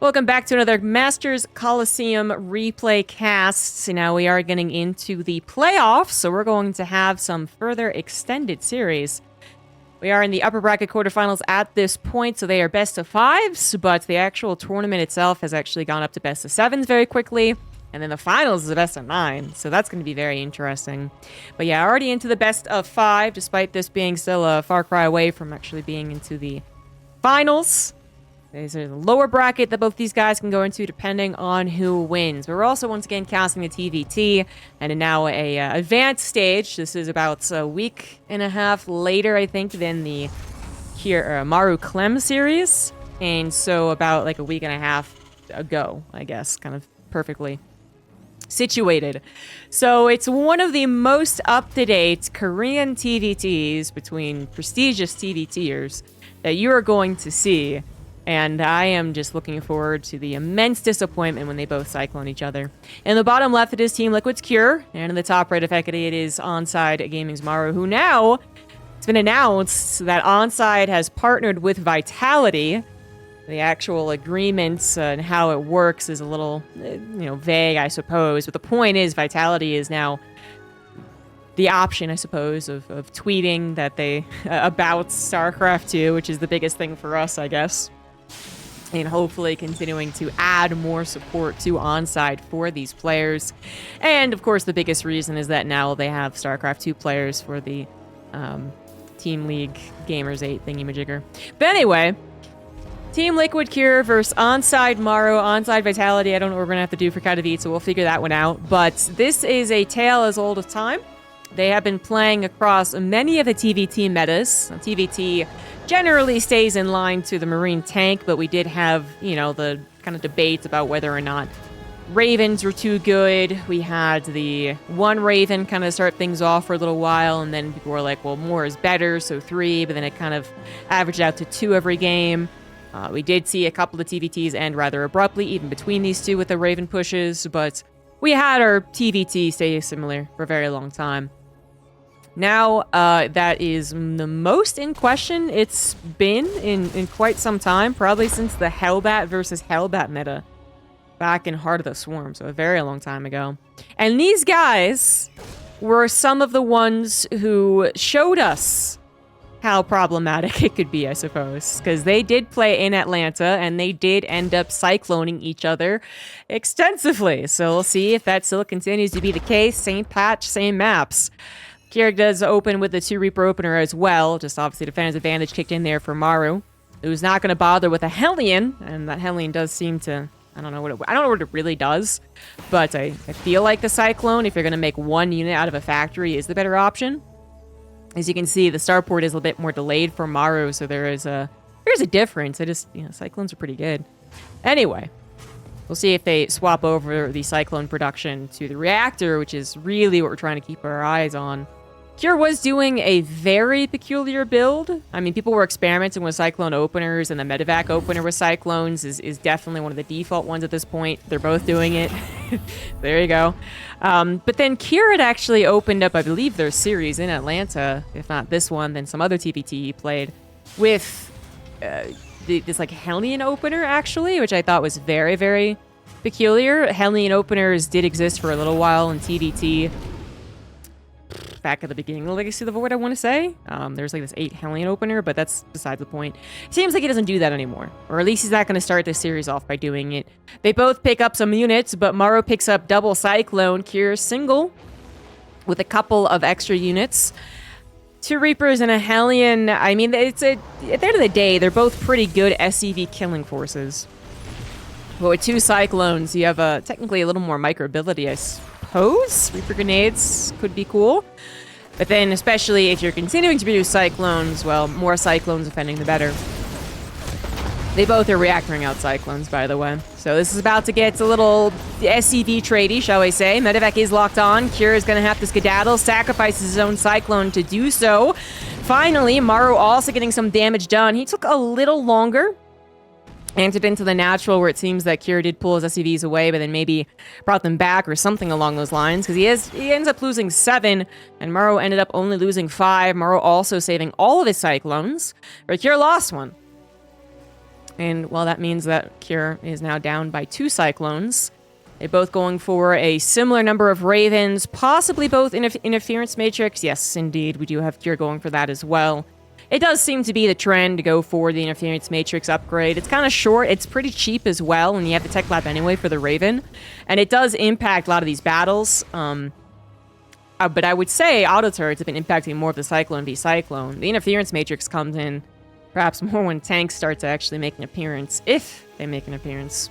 Welcome back to another Masters Coliseum replay cast. Now we are getting into the playoffs, so we're going to have some further extended series. We are in the upper bracket quarterfinals at this point, so they are best of fives, but the actual tournament itself has actually gone up to best of sevens very quickly, and then the finals is a best of 9, so that's going to be very interesting. But yeah, already into the best of 5, despite this being still a far cry away from actually being into the finals. There's a lower bracket that both these guys can go into depending on who wins. But we're also once again casting the TvT and now a advanced stage. This is about a week and a half later, I think, than the Maru Clem series. And so about like a week and a half ago, I guess, kind of perfectly situated. So it's one of the most up-to-date Korean TvTs between prestigious TvTers that you are going to see. And I am just looking forward to the immense disappointment when they both cyclone each other. In the bottom left, it is Team Liquid's Cure. And in the top right of Equity, it is Onside Gaming's Maru, who now, it's been announced that Onside has partnered with Vitality. The actual agreements and how it works is a little, vague, I suppose. But the point is, Vitality is now the option, I suppose, of tweeting that they, about StarCraft 2, which is the biggest thing for us, I guess. And hopefully continuing to add more support to Onside for these players. And, of course, the biggest reason is that now they have StarCraft 2 players for the Team League Gamers 8 thingy-majigger. But anyway, Team Liquid Cure versus Onside Maru, Onside Vitality. I don't know what we're going to have to do for TvT, so we'll figure that one out. But this is a tale as old as time. They have been playing across many of the TvT metas. TvT generally stays in line to the Marine tank, but we did have, the kind of debates about whether or not Ravens were too good. We had the one Raven kind of start things off for a little while, and then people were like, well, more is better, so 3, but then it kind of averaged out to 2 every game. We did see a couple of TvTs end rather abruptly, even between these two with the Raven pushes, but we had our TvT stay similar for a very long time. Now, that is the most in question it's been in quite some time, probably since the Hellbat versus Hellbat meta back in Heart of the Swarm, so a very long time ago. And these guys were some of the ones who showed us how problematic it could be, I suppose, because they did play in Atlanta, and they did end up cycloning each other extensively. So we'll see if that still continues to be the case. Same patch, same maps. Keurig does open with the 2 Reaper opener as well. Just obviously Defender's Advantage kicked in there for Maru, who's not going to bother with a Hellion, and that Hellion does seem to, I don't know what it really does, but I feel like the Cyclone, if you're going to make one unit out of a factory, is the better option. As you can see, the starport is a bit more delayed for Maru, so there's a difference. Cyclones are pretty good. Anyway, we'll see if they swap over the Cyclone production to the Reactor, which is really what we're trying to keep our eyes on. Cure was doing a very peculiar build. I mean, people were experimenting with Cyclone openers, and the Medevac opener with Cyclones is definitely one of the default ones at this point. They're both doing it. There you go. But then Cure had actually opened up, I believe, their series in Atlanta. If not this one, then some other TvT he played with this like Hellion opener, actually, which I thought was very, very peculiar. Hellion openers did exist for a little while in TvT. Back at the beginning of Legacy of the Void, I want to say. There's like this 8 Hellion opener, but that's besides the point. Seems like he doesn't do that anymore. Or at least he's not going to start this series off by doing it. They both pick up some units, but Maru picks up double Cyclone, Cure single with a couple of extra units. 2 Reapers and a Hellion. I mean, at the end of the day, they're both pretty good SCV killing forces. But with 2 Cyclones, you have technically a little more microability, I suppose. Reaper grenades could be cool. But then, especially if you're continuing to produce Cyclones, well, more Cyclones defending the better. They both are reactoring out Cyclones, by the way. So this is about to get a little SCV tradey, shall we say. Medevac is locked on. Cure is going to have to skedaddle, sacrifices his own Cyclone to do so. Finally, Maru also getting some damage done. He took a little longer. Entered into the natural, where it seems that Cure did pull his SCVs away, but then maybe brought them back or something along those lines, because he ends up losing 7, and Maru ended up only losing 5. Maru also saving all of his Cyclones, but Cure lost 1. And, well, that means that Cure is now down by 2 Cyclones. They're both going for a similar number of Ravens, possibly both Interference Matrix. Yes, indeed, we do have Cure going for that as well. It does seem to be the trend to go for the Interference Matrix upgrade. It's kind of short, it's pretty cheap as well, and you have the Tech Lab anyway for the Raven. And it does impact a lot of these battles. But I would say auto turrets have been impacting more of the Cyclone v Cyclone. The Interference Matrix comes in perhaps more when tanks start to actually make an appearance, if they make an appearance.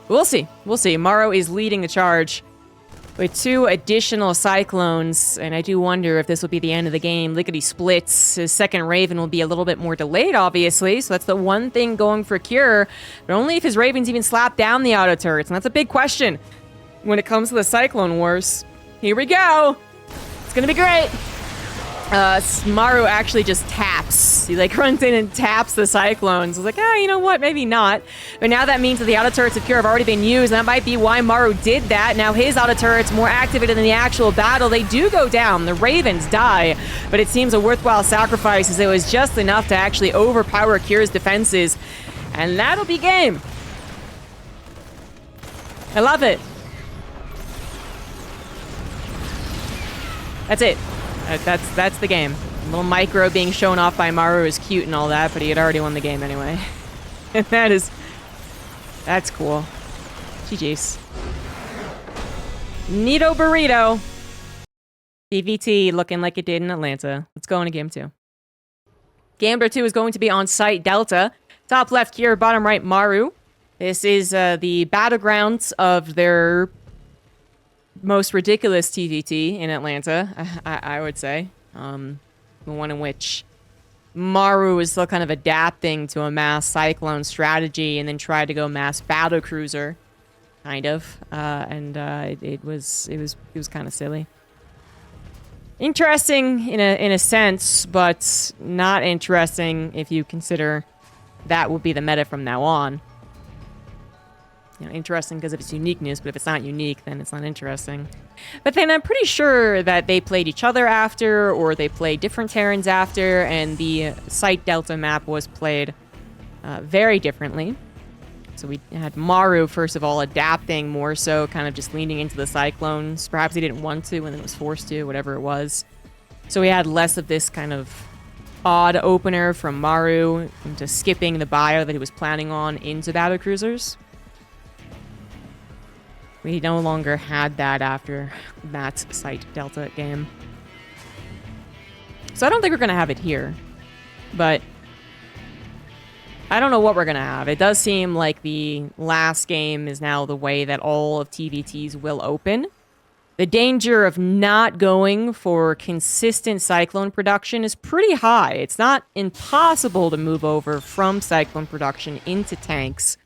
We'll see. We'll see. Maru is leading the charge with 2 additional Cyclones, and I do wonder if this will be the end of the game. Lickety splits. His second Raven will be a little bit more delayed, obviously, so that's the one thing going for Cure, but only if his Ravens even slap down the auto turrets, and that's a big question when it comes to the Cyclone Wars. Here we go! It's gonna be great! Maru actually just taps. He, like, runs in and taps the Cyclones. I was like, you know what? Maybe not. But now that means that the auto turrets of Cure have already been used, and that might be why Maru did that. Now his auto turrets, more activated in the actual battle, they do go down. The Ravens die, but it seems a worthwhile sacrifice, as it was just enough to actually overpower Cure's defenses. And that'll be game. I love it. That's it. That's the game. A little micro being shown off by Maru is cute and all that, but he had already won the game anyway. And that's cool. GG's. Neato burrito. TvT looking like it did in Atlanta. Let's go into game 2. Game number 2 is going to be on site Delta. Top left Cure, bottom right Maru. This is the battlegrounds of their most ridiculous TvT in Atlanta, I would say. The one in which Maru is still kind of adapting to a mass Cyclone strategy and then tried to go mass battle cruiser, kind of. It was kind of silly. Interesting in a sense, but not interesting if you consider that would be the meta from now on. You know, interesting because of its uniqueness, but if it's not unique, then it's not interesting. But then I'm pretty sure that they played each other after, or they played different Terrans after, and the Site Delta map was played very differently. So we had Maru, first of all, adapting more so, kind of just leaning into the Cyclones. Perhaps he didn't want to and then was forced to, whatever it was. So we had less of this kind of odd opener from Maru into skipping the bio that he was planning on into battle cruisers. We no longer had that after that Site Delta game. So I don't think we're going to have it here. But I don't know what we're going to have. It does seem like the last game is now the way that all of TvTs will open. The danger of not going for consistent Cyclone production is pretty high. It's not impossible to move over from Cyclone production into tanks,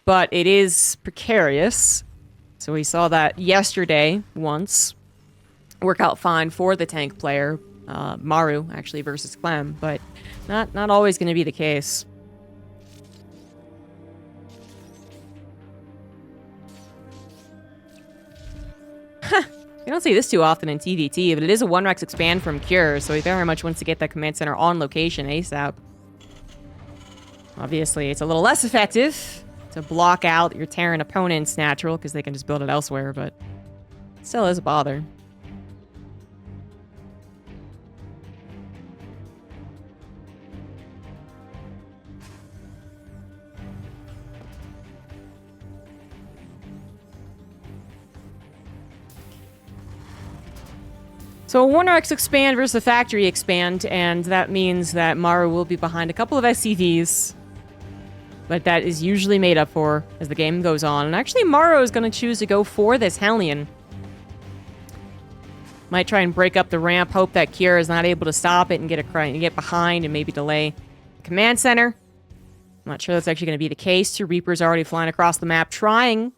but it is precarious. So we saw that yesterday once. Work out fine for the tank player, Maru, actually, versus Clem, but not always going to be the case. You don't see this too often in TvT, but it is a 1-Rex expand from Cure, so he very much wants to get that command center on location ASAP. Obviously, it's a little less effective to block out your Terran opponent's natural, because they can just build it elsewhere, but it still is a bother. So a 1-Rex expand versus a factory expand, and that means that Maru will be behind a couple of SCVs. But that is usually made up for as the game goes on. And actually, Maru is going to choose to go for this Hellion. Might try and break up the ramp, hope that Cure is not able to stop it and get behind and maybe delay the command center. I'm not sure that's actually going to be the case. 2 Reapers already flying across the map, trying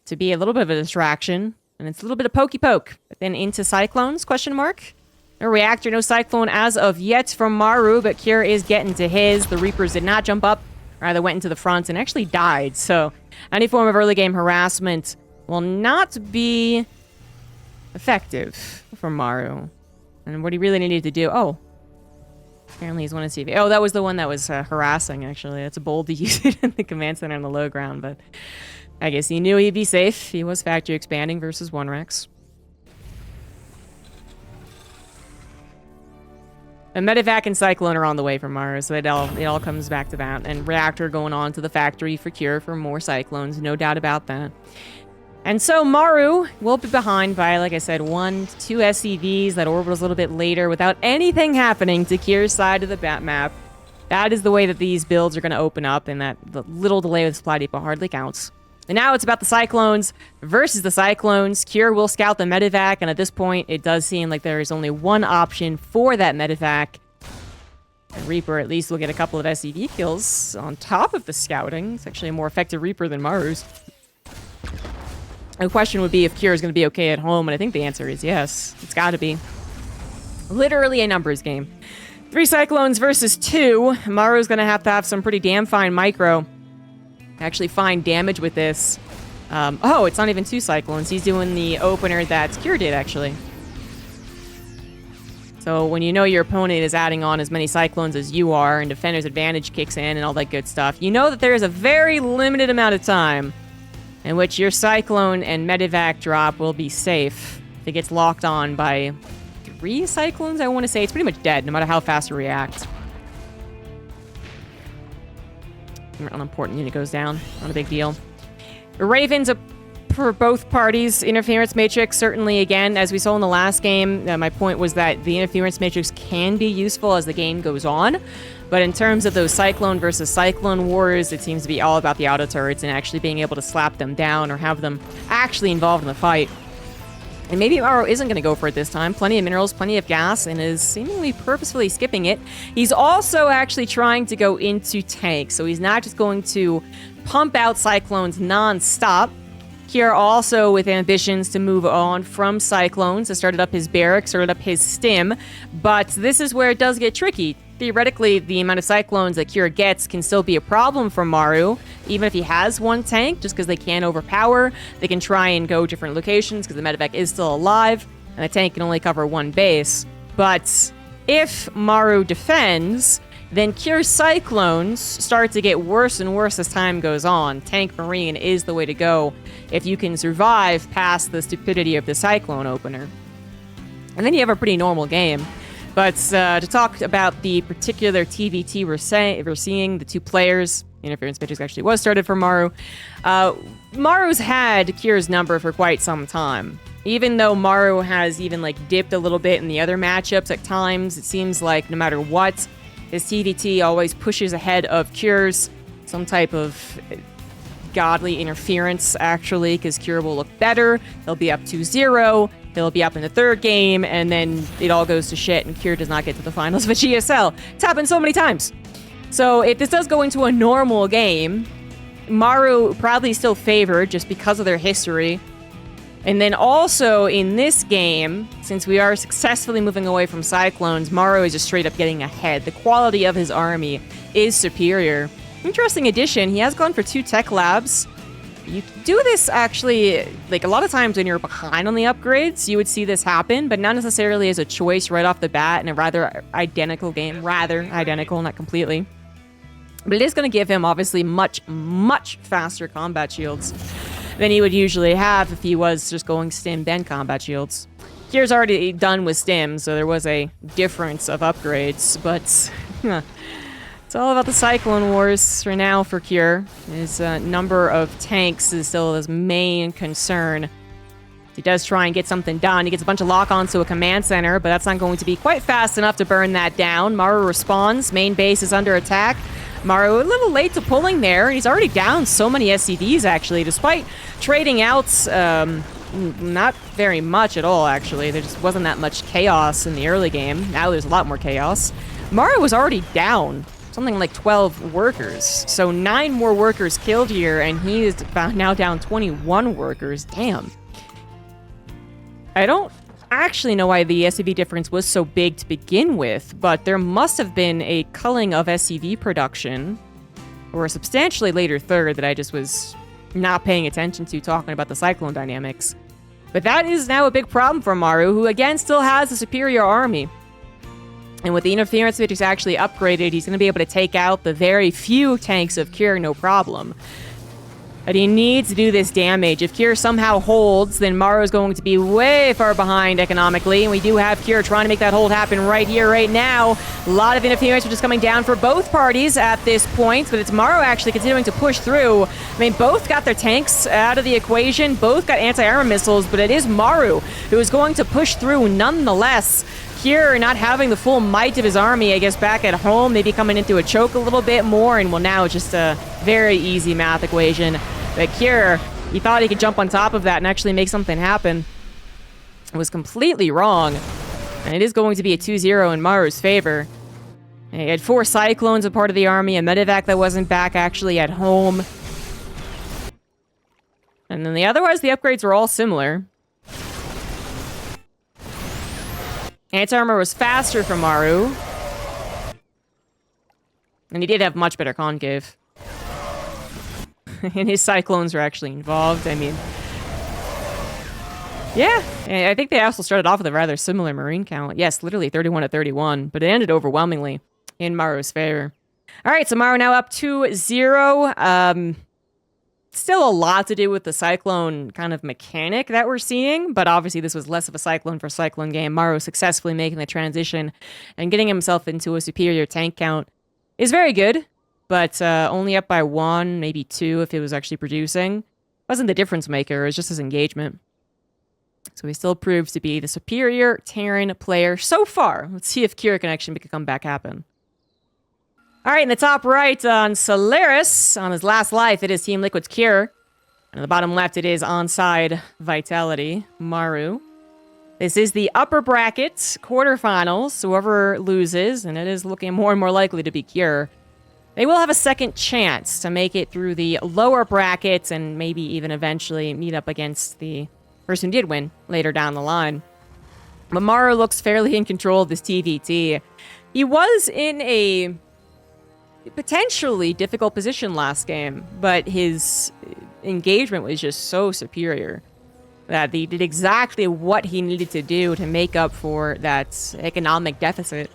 to be a little bit of a distraction. And it's a little bit of pokey poke. But then into Cyclones, question mark. No reactor, no Cyclone as of yet from Maru, but Cure is getting to his. The Reapers did not jump up. Rather went into the front and actually died. So any form of early game harassment will not be effective for Maru. And what he really needed to do... Oh. Apparently he's one of CV. Oh, that was the one that was harassing, actually. It's bold to use it in the command center on the low ground, but I guess he knew he'd be safe. He was factory expanding versus 1 Rex. And Medivac and Cyclone are on the way from Maru, so it all comes back to that. And Reactor going on to the factory for Cure for more Cyclones, no doubt about that. And so Maru will be behind by, like I said, 1 to 2 SCVs. That orbitals a little bit later without anything happening to Cure's side of the map. That is the way that these builds are going to open up, and that the little delay with supply depot hardly counts. And now it's about the Cyclones versus the Cyclones. Cure will scout the Medivac, and at this point, it does seem like there is only one option for that Medivac. And Reaper at least will get a couple of SCV kills on top of the scouting. It's actually a more effective Reaper than Maru's. The question would be if Cure is going to be okay at home, and I think the answer is yes. It's got to be. Literally a numbers game. 3 Cyclones versus 2. Maru's going to have some pretty damn fine micro. Actually find damage with this. Oh, it's not even 2 Cyclones. He's doing the opener that Cure did, actually. So when you know your opponent is adding on as many Cyclones as you are, and Defender's Advantage kicks in and all that good stuff, you know that there is a very limited amount of time in which your Cyclone and Medivac drop will be safe. If it gets locked on by 3 Cyclones, I want to say, it's pretty much dead, no matter how fast it reacts. Unimportant unit goes down. Not a big deal. Ravens for both parties. Interference Matrix, certainly, again, as we saw in the last game, my point was that the Interference Matrix can be useful as the game goes on. But in terms of those Cyclone versus Cyclone wars, it seems to be all about the auto turrets and actually being able to slap them down or have them actually involved in the fight. And maybe Maru isn't going to go for it this time. Plenty of minerals, plenty of gas, and is seemingly purposefully skipping it. He's also actually trying to go into tank, so he's not just going to pump out Cyclones non-stop. Cure also with ambitions to move on from Cyclones, has started up his barracks, started up his stim, but this is where it does get tricky. Theoretically, the amount of Cyclones that Cure gets can still be a problem for Maru, even if he has 1 tank, just because they can overpower. They can try and go different locations because the Medivac is still alive, and the tank can only cover 1 base. But if Maru defends, then Cure's Cyclones start to get worse and worse as time goes on. Tank Marine is the way to go if you can survive past the stupidity of the Cyclone opener. And then you have a pretty normal game. But to talk about the particular TvT we're seeing, the 2 players, Interference Matrix actually was started for Maru. Maru's had Cure's number for quite some time. Even though Maru has even dipped a little bit in the other matchups at times, it seems like no matter what, his TvT always pushes ahead of Cure's. Some type of godly interference, actually, because Cure will look better. He'll be up 2-0. He'll be up in the 3rd game, and then it all goes to shit, and Cure does not get to the finals of a GSL. It's happened so many times. So if this does go into a normal game, Maru probably still favored just because of their history. And then also in this game, since we are successfully moving away from Cyclones, Maru is just straight up getting ahead. The quality of his army is superior. Interesting addition, he has gone for 2 tech labs. You do this actually, a lot of times when you're behind on the upgrades, you would see this happen, but not necessarily as a choice right off the bat in a rather identical game. Rather identical, not completely. But it is going to give him, obviously, much, much faster combat shields than he would usually have if he was just going stim then combat shields. Cure's already done with stim, so there was a difference of upgrades, but it's all about the Cyclone Wars for now for Cure. His number of tanks is still his main concern. He does try and get something done. He gets a bunch of lock-ons to a command center, but that's not going to be quite fast enough to burn that down. Maru responds. Main base is under attack. Maru a little late to pulling there. He's already down so many SCVs, actually, despite trading out not very much at all, actually. There just wasn't that much chaos in the early game. Now there's a lot more chaos. Maru was already down something like 12 workers. So 9 more workers killed here, and he is now down 21 workers. Damn. I don't actually know why the SCV difference was so big to begin with, but there must have been a culling of SCV production, or a substantially later third that I just was not paying attention to talking about the Cyclone dynamics. But that is now a big problem for Maru, who again still has a superior army. And with the interference matrix actually upgraded, he's going to be able to take out the very few tanks of Cure, no problem. But he needs to do this damage. If Cure somehow holds, then Maru is going to be way far behind economically. And we do have Cure trying to make that hold happen right here, right now. A lot of interference just coming down for both parties at this point. But it's Maru actually continuing to push through. I mean, both got their tanks out of the equation. Both got anti-armor missiles. But it is Maru who is going to push through nonetheless. Cure not having the full might of his army, I guess, back at home, maybe coming into a choke a little bit more, and well, now just a very easy math equation. But Cure, he thought he could jump on top of that and actually make something happen. It was completely wrong, and it is going to be a 2-0 in Maru's favor. And he had 4 Cyclones a part of the army, a medevac that wasn't back actually at home. And then otherwise, the upgrades were all similar. Anti-armor was faster for Maru. And he did have much better concave. And his Cyclones were actually involved. I mean... yeah, I think they also started off with a rather similar Marine count. Yes, literally 31-31. But it ended overwhelmingly in Maru's favor. Alright, so Maru now up 2-0. Still a lot to do with the Cyclone kind of mechanic that we're seeing, but obviously this was less of a Cyclone for Cyclone game. Maru successfully making the transition and getting himself into a superior tank count is very good, but only up by 1, maybe 2 if it was actually producing. Wasn't the difference maker, it was just his engagement. So he still proves to be the superior Terran player so far. Let's see if Cure can actually make a comeback happen. All right, in the top right on Solaris, on his last life, it is Team Liquid's Cure. And on the bottom left, it is Onside Vitality, Maru. This is the upper bracket quarterfinals. Whoever loses, and it is looking more and more likely to be Cure, they will have a second chance to make it through the lower brackets and maybe even eventually meet up against the person who did win later down the line. But Maru looks fairly in control of this TvT. He was in a potentially difficult position last game, but his engagement was just so superior that he did exactly what he needed to do to make up for that economic deficit,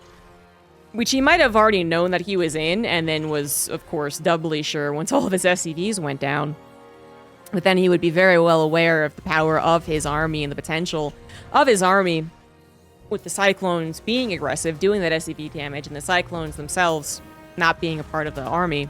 which he might have already known that he was in, and then was, of course, doubly sure once all of his SCVs went down. But then he would be very well aware of the power of his army and the potential of his army, with the Cyclones being aggressive, doing that SCV damage, and the Cyclones themselves not being a part of the army,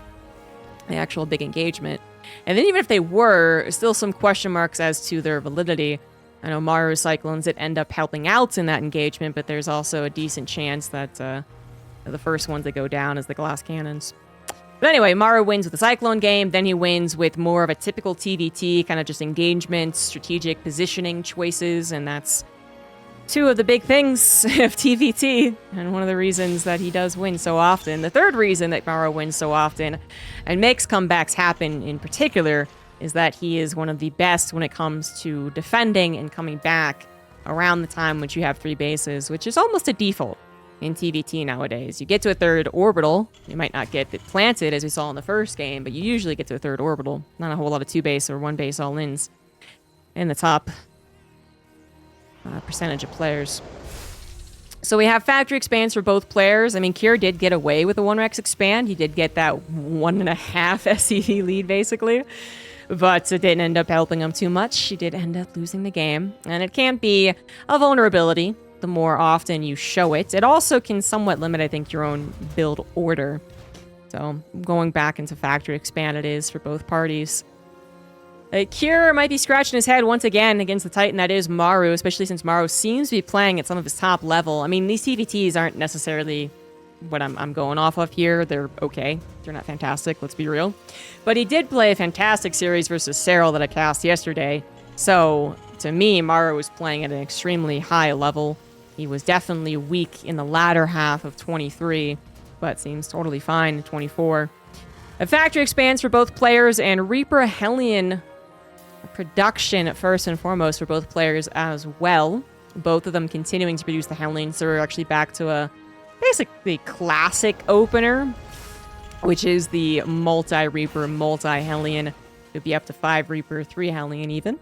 the actual big engagement. And then even if they were, still some question marks as to their validity. I know Maru's Cyclones did end up helping out in that engagement, but there's also a decent chance that the first ones that go down is the glass cannons. But anyway, Maru wins with the Cyclone game, then he wins with more of a typical TvT, kind of just engagement, strategic positioning choices, and that's 2 of the big things of TvT, and one of the reasons that he does win so often. The third reason that Maru wins so often, and makes comebacks happen in particular, is that he is one of the best when it comes to defending and coming back around the time which you have 3 bases, which is almost a default in TvT nowadays. You get to a 3rd orbital, you might not get it planted as we saw in the first game, but you usually get to a 3rd orbital. Not a whole lot of 2 base or 1 base all-ins in the top percentage of players. So we have factory expands for both players. I mean, Cure did get away with a 1-Rex expand. He did get that 1.5 SCV lead, basically. But it didn't end up helping him too much. He did end up losing the game. And it can't be a vulnerability the more often you show it. It also can somewhat limit, I think, your own build order. So going back into factory expand it is for both parties. Cure might be scratching his head once again against the Titan that is Maru, especially since Maru seems to be playing at some of his top level. I mean, these TvTs aren't necessarily what I'm going off of here. They're okay. They're not fantastic, let's be real. But he did play a fantastic series versus Serral that I cast yesterday. So, to me, Maru was playing at an extremely high level. He was definitely weak in the latter half of 23, but seems totally fine in 24. A factory expands for both players, and Reaper Hellion production first and foremost for both players as well. Both of them continuing to produce the Hellions, so we're actually back to a basically classic opener, which is the multi-Reaper, multi-Hellion. It would be up to 5 Reaper, 3 Hellion even.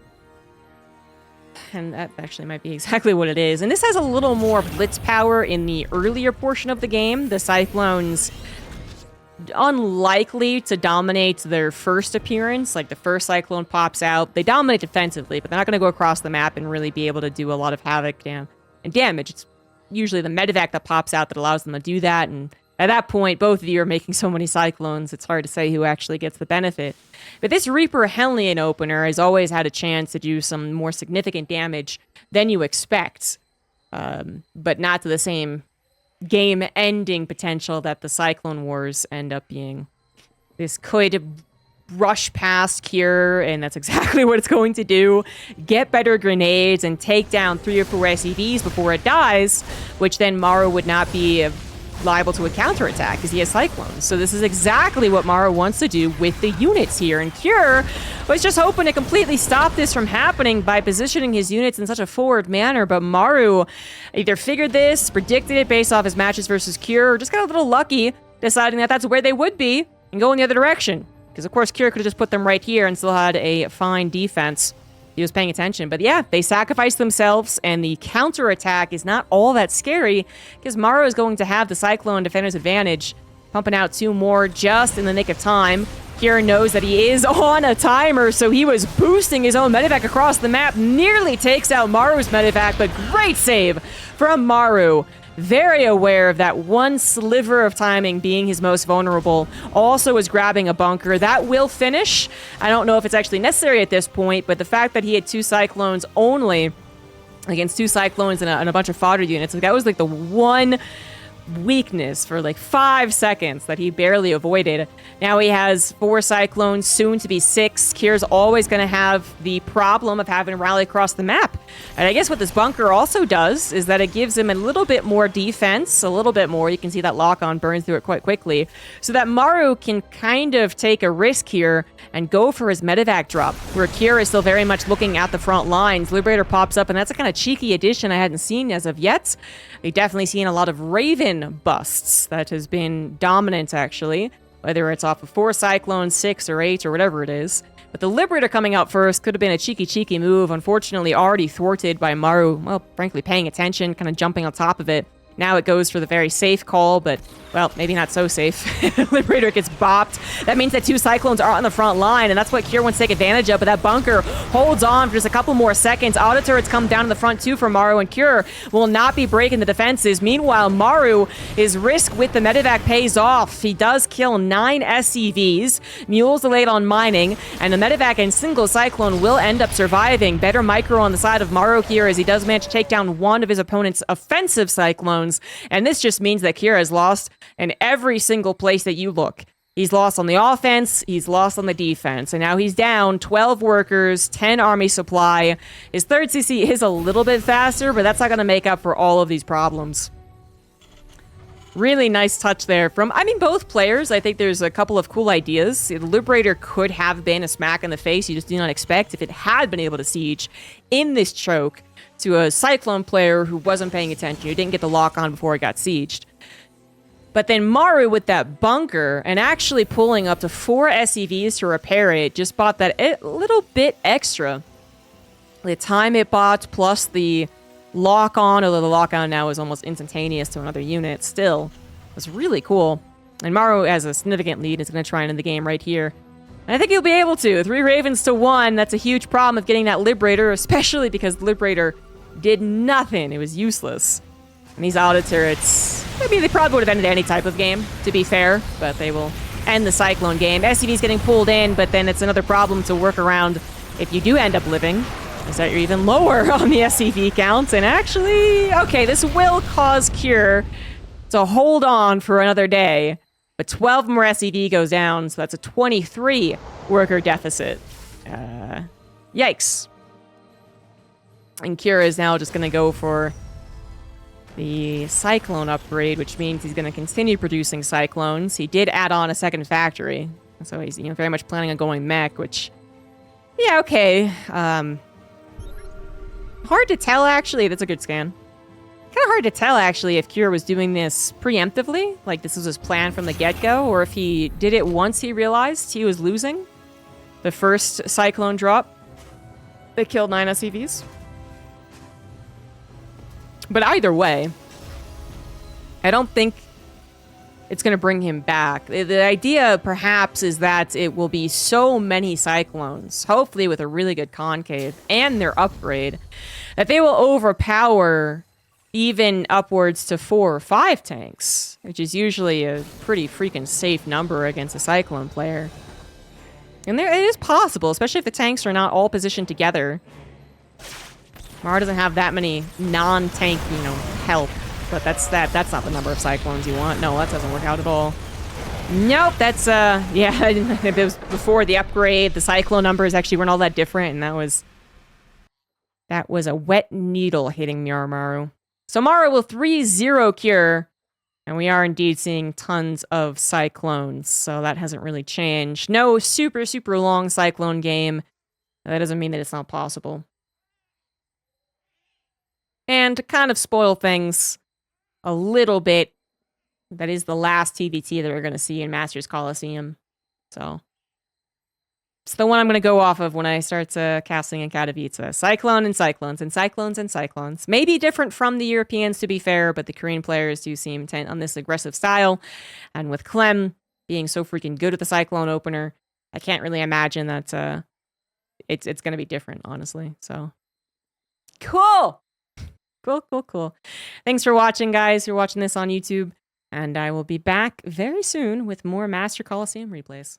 and that actually might be exactly what it is. And this has a little more blitz power in the earlier portion of the game. The Cyclones, unlikely to dominate their first appearance. Like, the first Cyclone pops out. They dominate defensively, but they're not going to go across the map and really be able to do a lot of havoc and damage. It's usually the medevac that pops out that allows them to do that, and at that point, both of you are making so many Cyclones, it's hard to say who actually gets the benefit. But this Reaper Hellion opener has always had a chance to do some more significant damage than you expect, but not to the same game-ending potential that the Cyclone Wars end up being. This could rush past Cure, and that's exactly what it's going to do. Get better grenades and take down 3 or 4 SCVs before it dies, which then Maru would not be liable to a counterattack because he has Cyclones. So this is exactly what Maru wants to do with the units here. And Cure was just hoping to completely stop this from happening by positioning his units in such a forward manner. But Maru either figured this, predicted it based off his matches versus Cure, or just got a little lucky, deciding that that's where they would be and go in the other direction. Because, of course, Cure could have just put them right here and still had a fine defense. He was paying attention. But yeah, they sacrificed themselves, and the counterattack is not all that scary because Maru is going to have the Cyclone defender's advantage, pumping out 2 more just in the nick of time. Cure knows that he is on a timer, so he was boosting his own medevac across the map, nearly takes out Maru's medevac, but great save from Maru. Very aware of that one sliver of timing being his most vulnerable. Also is grabbing a bunker. That will finish. I don't know if it's actually necessary at this point, but the fact that he had 2 Cyclones only against 2 Cyclones and a bunch of fodder units, like, that was like the one weakness for like 5 seconds that he barely avoided. Now he has 4 Cyclones, soon to be 6. Cure's always going to have the problem of having to rally across the map. And I guess what this bunker also does is that it gives him a little bit more defense, a little bit more. You can see that lock-on burn through it quite quickly, so that Maru can kind of take a risk here and go for his medevac drop, where Cure is still very much looking at the front lines. Liberator pops up, and that's a kind of cheeky addition I hadn't seen as of yet. We've definitely seen a lot of Raven busts. That has been dominant, actually, whether it's off of 4 Cyclones, 6 or 8 or whatever it is. But the Liberator coming out first could have been a cheeky move, unfortunately already thwarted by Maru, well, frankly, paying attention, kind of jumping on top of it. Now it goes for the very safe call, but, well, maybe not so safe. Liberator gets bopped. That means that 2 Cyclones are on the front line, and that's what Cure wants to take advantage of, but that bunker holds on for just a couple more seconds. Auto turrets come down in the front, too, for Maru, and Cure will not be breaking the defenses. Meanwhile, Maru, his risk with the medevac pays off. He does kill 9 SCVs. Mule's delayed on mining, and the medevac and single Cyclone will end up surviving. Better micro on the side of Maru here, as he does manage to take down one of his opponent's offensive Cyclones. And this just means that Cure has lost in every single place that you look. He's lost on the offense, he's lost on the defense, and now he's down 12 workers, 10 army supply. His third CC is a little bit faster, but that's not going to make up for all of these problems. Really nice touch there from, both players. I think there's a couple of cool ideas. The Liberator could have been a smack in the face you just do not expect if it had been able to siege in this choke to a Cyclone player who wasn't paying attention, who didn't get the lock on before it got sieged. But then Maru with that bunker and actually pulling up to 4 SCVs to repair it just bought that a little bit extra. The time it bought plus the lock on, although the lock on now is almost instantaneous to another unit, still was really cool. And Maru has a significant lead, is going to try and end the game right here. And I think he'll be able to. 3 Ravens to 1, that's a huge problem of getting that Liberator, especially because the Liberator did nothing. It was useless. And these auto turrets, they probably would have ended any type of game, to be fair, but they will end the Cyclone game. SCV's getting pulled in, but then it's another problem to work around if you do end up living, is that you're even lower on the SCV count. And actually, okay, this will cause Cure to hold on for another day, but 12 more SCV goes down, so that's a 23 worker deficit. Yikes. And Cure is now just going to go for the Cyclone upgrade, which means he's going to continue producing Cyclones. He did add on a second factory, so he's very much planning on going mech, which, yeah, okay. Hard to tell, actually. That's a good scan. Kind of hard to tell, actually, if Cure was doing this preemptively, like this was his plan from the get-go, or if he did it once he realized he was losing the first Cyclone drop that killed 9 SCVs. But either way, I don't think it's going to bring him back. The idea, perhaps, is that it will be so many Cyclones, hopefully with a really good concave and their upgrade, that they will overpower even upwards to 4 or 5 tanks, which is usually a pretty freaking safe number against a Cyclone player. And it is possible, especially if the tanks are not all positioned together. Maru doesn't have that many non-tank, help. But that's not the number of Cyclones you want. No, that doesn't work out at all. Nope, that's, yeah, it was before the upgrade. The Cyclone numbers actually weren't all that different, and that was a wet needle hitting Maru. So Maru will 3-0 cure, and we are indeed seeing tons of Cyclones, so that hasn't really changed. No super, super long Cyclone game. That doesn't mean that it's not possible. And to kind of spoil things a little bit, that is the last TvT that we're going to see in Masters Coliseum. So it's the one I'm going to go off of when I start casting in Katowice. Cyclone and Cyclones and Cyclones and Cyclones. Maybe different from the Europeans, to be fair, but the Korean players do seem intent on this aggressive style. And with Clem being so freaking good at the Cyclone opener, I can't really imagine that it's going to be different, honestly. So cool! Cool. Thanks for watching, guys. You're watching this on YouTube. And I will be back very soon with more Master Coliseum replays.